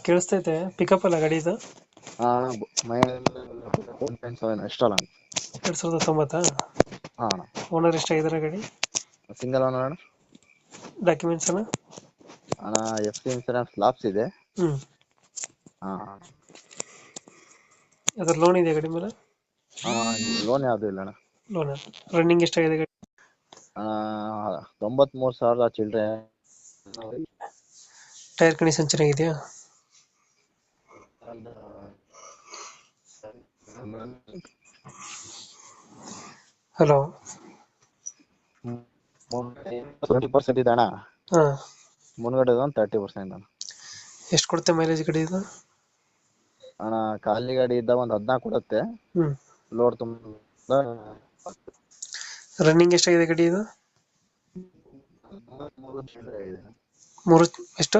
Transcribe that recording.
ಕೇಳಿಸ್ತೈತೆ. Pickup ಅಲ್ಲ ಗಾಡಿ ಇದು? ಹಾ ಎಷ್ಟಲ್ಲ 2019. ಹಾ ಓನರ್ ಎಷ್ಟಾಗಿದ್ದಾರೆ ಗಾಡಿ? ಸಿಂಗಲ್ ಓನರ್ ಅಣ್ಣ. ಡಾಕ್ಯುಮೆಂಟ್ಸ್ ಅನ್ನ? ಅಣ್ಣ ಎಫ್ ಸಿ ಇನ್ಸೂರೆನ್ಸ್ ಲಾಪ್ಸ್ ಇದೆ. ಹ್ಮ್. ಹಾ ಅದ್ರ ಲೋನ್ ಇದೆ ಗಾಡಿ ಮೇಲೆ? ಲೋನ್ ಯಾವ್ದು ಇಲ್ಲ ಅಣ್ಣ. ಲೋನ್. ರನ್ನಿಂಗ್ ಎಷ್ಟಾಗಿದೆ ಗಾಡಿ? 93,000 ಚಿಲ್ಲರೆ. ಟೈರ್ ಕಂಡೀಷನ್ ಚೆನ್ನಾಗಿದೆಯಾ? ಹಲೋ. 20% ಇದೆ ಅಣ್ಣ. ಹಾ. ಮುಂದ್ಗಡೆ ಒಂದು 30% ಅಣ್ಣ. ಎಷ್ಟು ಕೊಡುತ್ತೆ ಮೈಲೇಜ್ ಗಾಡಿ ಇದು? ಅಣ್ಣ ಖಾಲಿ ಗಾಡಿ ಇದ್ದಾಗ ಒಂದು 14 ಕೊಡುತ್ತೆ. ಹ್ಮ್. ಲೋಡ್ ತುಂಬ ರನ್ನಿಂಗ್ ಎಷ್ಟಾಗಿದೆ ಗಾಡಿ ಇದು? 93 ಚಿಲ್ಲರೆ ಇದೆ. ಮೂರು ಎಷ್ಟು?